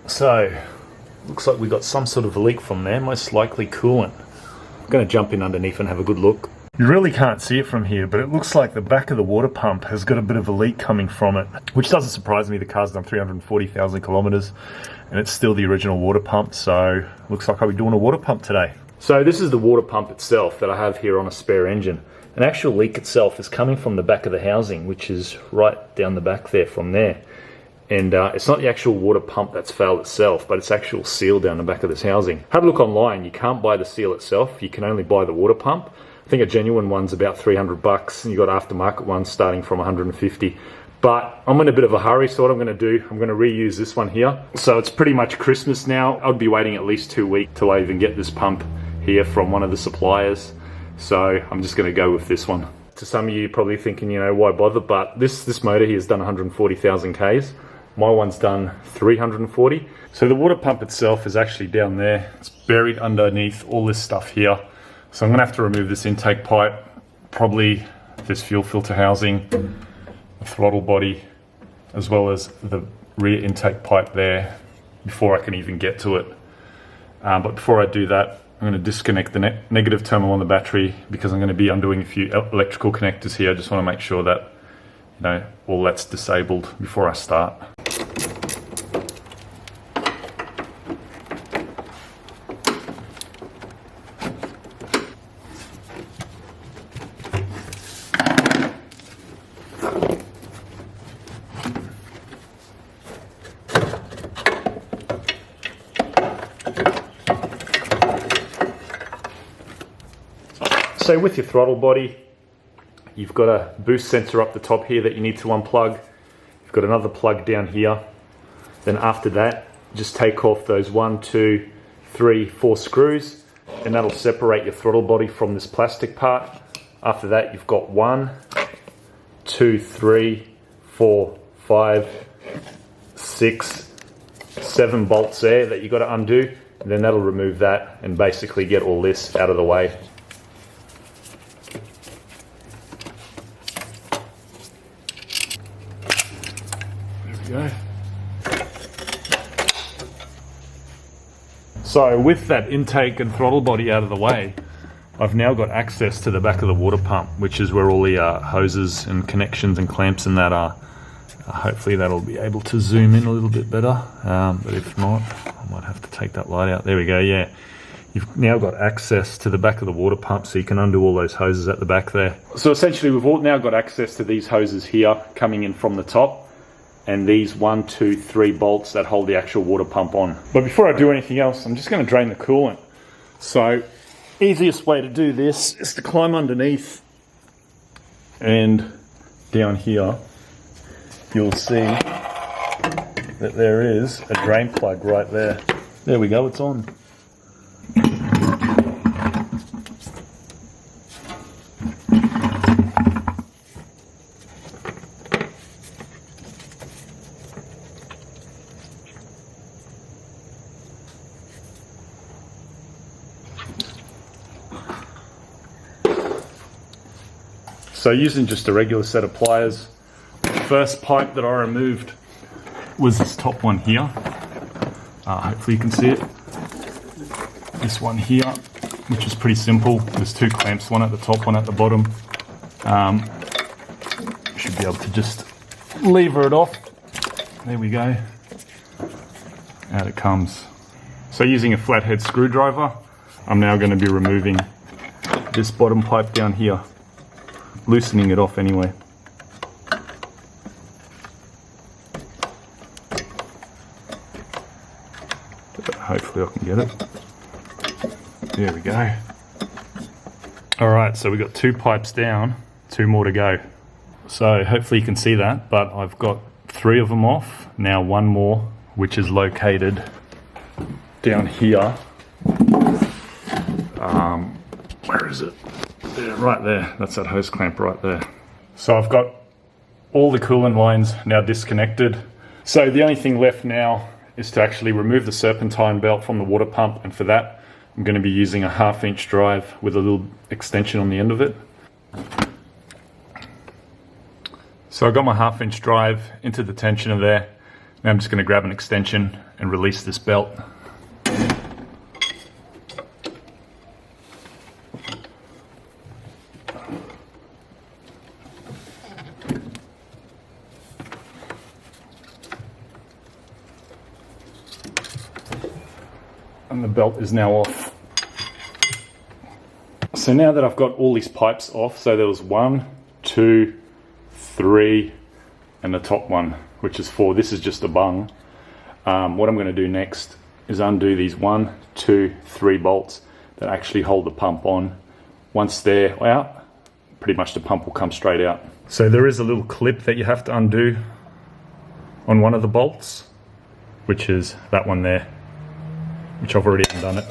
So, looks like we got some sort of a leak from there, most likely coolant. I'm going to jump in underneath and have a good look. You really can't see it from here, but it looks like the back of the water pump has got a bit of a leak coming from it, which doesn't surprise me. The car's done 340,000 kilometers and it's still the original water pump, so looks like I'll be doing a water pump today. So this is the water pump itself that I have here on a spare engine. An actual leak itself is coming from the back of the housing, which is right down the back there from there. And it's not the actual water pump that's failed itself, but it's actual seal down the back of this housing. Had a look online, you can't buy the seal itself, you can only buy the water pump. I think a genuine one's about 300 bucks, and you got aftermarket ones starting from 150. But I'm in a bit of a hurry, so what I'm gonna do, I'm gonna reuse this one here. So it's pretty much Christmas now. I'd be waiting at least 2 weeks till I even get this pump here from one of the suppliers. So I'm just gonna go with this one. To some of you probably thinking, you know, why bother? But this motor here has done 140,000 Ks. My one's done 340. So the water pump itself is actually down there. It's buried underneath all this stuff here. So I'm gonna have to remove this intake pipe, probably this fuel filter housing, the throttle body, as well as the rear intake pipe there before I can even get to it. But before I do that, I'm gonna disconnect the negative terminal on the battery because I'm gonna be undoing a few electrical connectors here. I just wanna make sure that, you know, all that's disabled before I start. So with your throttle body, you've got a boost sensor up the top here that you need to unplug. You've got another plug down here. Then after that, just take off those 1, 2, 3, 4 screws, and that'll separate your throttle body from this plastic part. After that, you've got 1, 2, 3, 4, 5, 6, 7 bolts there that you've got to undo. And then that'll remove that and basically get all this out of the way. Go. So with that intake and throttle body out of the way, I've now got access to the back of the water pump, which is where all the hoses and connections and clamps and that are. Hopefully that'll be able to zoom in a little bit better, but if not, I might have to take that light out. There we go, yeah. You've now got access to the back of the water pump, so you can undo all those hoses at the back there. So essentially we've all now got access to these hoses here coming in from the top, and these 1, 2, 3 bolts that hold the actual water pump on. But before I do anything else, I'm just going to drain the coolant. So easiest way to do this is to climb underneath, and down here you'll see that there is a drain plug right there. There we go, it's on. So using just a regular set of pliers, the first pipe that I removed was this top one here. Hopefully you can see it. This one here, which is pretty simple. There's 2 clamps, one at the top, one at the bottom. Should be able to just lever it off. There we go. Out it comes. So using a flathead screwdriver, I'm now going to be removing this bottom pipe down here. Loosening it off anyway. Hopefully I can get it. There we go. Alright, so we've got 2 pipes down, 2 more to go. So hopefully you can see that, but I've got 3 of them off. Now 1 more, which is located down here. Where is it? There, right there. That's that hose clamp right there. So I've got all the coolant lines now disconnected. So the only thing left now is to actually remove the serpentine belt from the water pump, and for that I'm going to be using a 1/2-inch drive with a little extension on the end of it. So I got my 1/2-inch drive into the tensioner there. Now I'm just going to grab an extension and release this belt. And the belt is now off. So now that I've got all these pipes off, so there was 1, 2, 3, and the top one, which is 4. This is just a bung. What I'm going to do next is undo these 1, 2, 3 bolts that actually hold the pump on. Once they're out, pretty much the pump will come straight out. So there is a little clip that you have to undo on one of the bolts, which is that one there, which I've already undone it.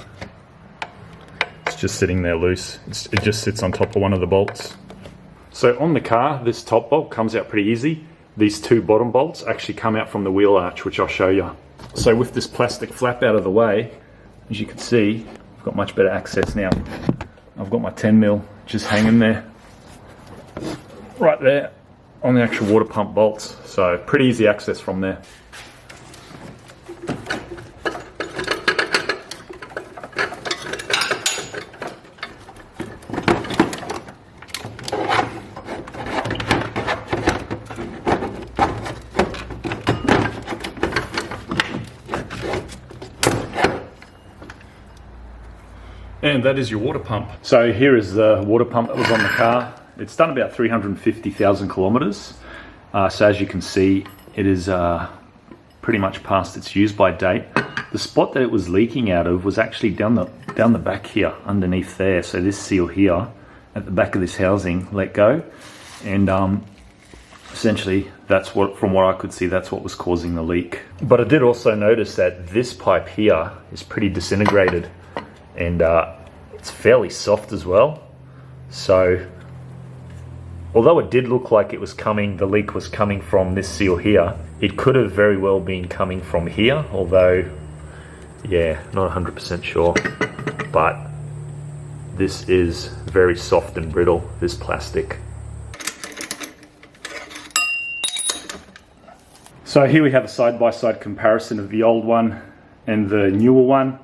It's just sitting there loose. It just sits on top of one of the bolts. So on the car, this top bolt comes out pretty easy. These 2 bottom bolts actually come out from the wheel arch, which I'll show you. So with this plastic flap out of the way, as you can see, I've got much better access now. I've got my 10mm just hanging there, right there on the actual water pump bolts. So pretty easy access from there. And that is your water pump. So here is the water pump that was on the car. It's done about 350,000 kilometers. So as you can see, it is pretty much past its use by date. The spot that it was leaking out of was actually down the back here, underneath there. So this seal here at the back of this housing let go, and essentially that's what, from what I could see, that's what was causing the leak. But I did also notice that this pipe here is pretty disintegrated, and it's fairly soft as well. So although it did look like it was coming, the leak was coming from this seal here, it could have very well been coming from here, although, yeah, not 100% sure. But this is very soft and brittle, this plastic. So here we have a side-by-side comparison of the old one and the newer one.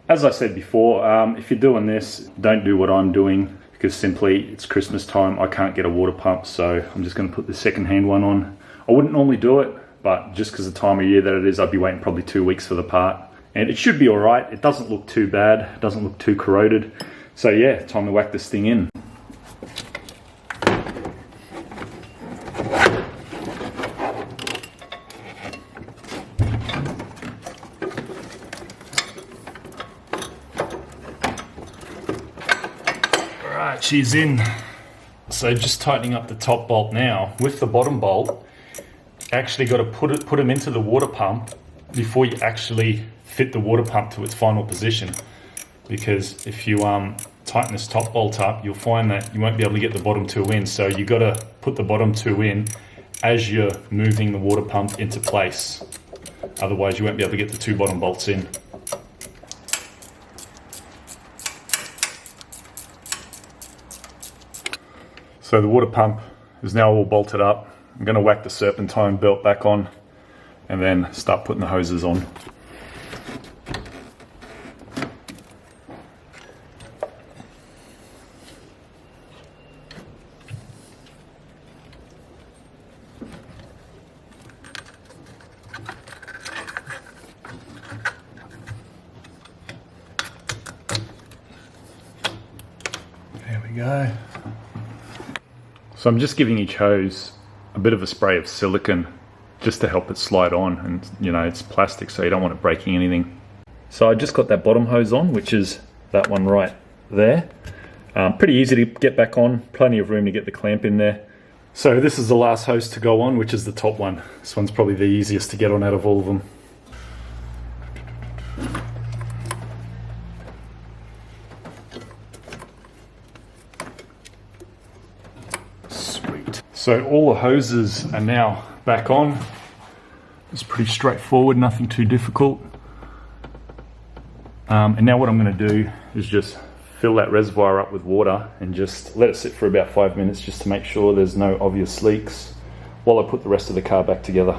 As I said before, if you're doing this, don't do what I'm doing, because simply it's Christmas time, I can't get a water pump, so I'm just going to put the second-hand one on. I wouldn't normally do it, but just because the time of year that it is, I'd be waiting probably 2 weeks for the part. And it should be alright, it doesn't look too bad, it doesn't look too corroded. So yeah, time to whack this thing in. Alright, she's in. So just tightening up the top bolt now. With the bottom bolt, actually got to put them into the water pump before you actually fit the water pump to its final position. Because if you tighten this top bolt up, you'll find that you won't be able to get the bottom 2 in. So you got to put the bottom 2 in as you're moving the water pump into place. Otherwise you won't be able to get the 2 bottom bolts in. So the water pump is now all bolted up. I'm going to whack the serpentine belt back on and then start putting the hoses on. There we go. So I'm just giving each hose a bit of a spray of silicone just to help it slide on, and you know, it's plastic so you don't want it breaking anything. So I just got that bottom hose on, which is that one right there. Pretty easy to get back on, plenty of room to get the clamp in there. So this is the last hose to go on, which is the top one. This one's probably the easiest to get on out of all of them. So all the hoses are now back on. It's pretty straightforward, nothing too difficult. And now what I'm going to do is just fill that reservoir up with water and just let it sit for about 5 minutes just to make sure there's no obvious leaks while I put the rest of the car back together.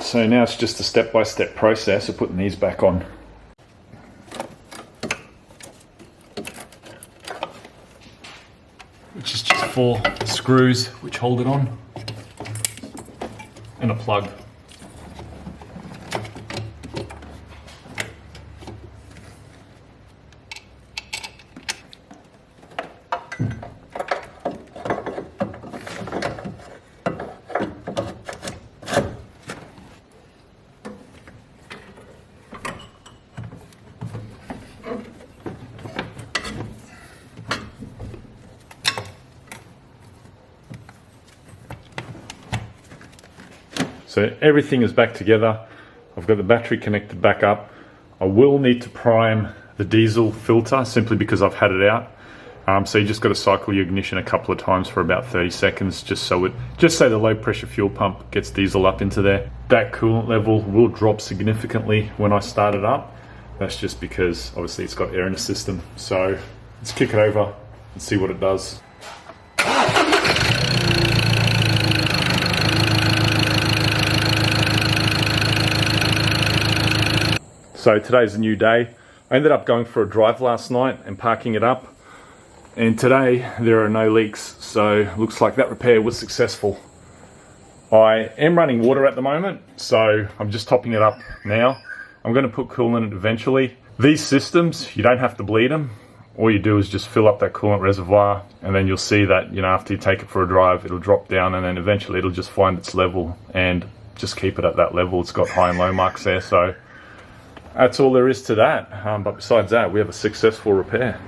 So now it's just a step-by-step process of putting these back on. Which is just 4 screws which hold it on, and a plug. So everything is back together. I've got the battery connected back up. I will need to prime the diesel filter simply because I've had it out. So you just got to cycle your ignition a couple of times for about 30 seconds just so the low pressure fuel pump gets diesel up into there. That coolant level will drop significantly when I start it up. That's just because obviously it's got air in the system. So let's kick it over and see what it does. So today's a new day. I ended up going for a drive last night and parking it up. And today there are no leaks, so looks like that repair was successful. I am running water at the moment, so I'm just topping it up now. I'm going to put coolant in it eventually. These systems, you don't have to bleed them. All you do is just fill up that coolant reservoir, and then you'll see that, you know, after you take it for a drive, it'll drop down, and then eventually it'll just find its level and just keep it at that level. It's got high and low marks there, so that's all there is to that. But besides that, we have a successful repair.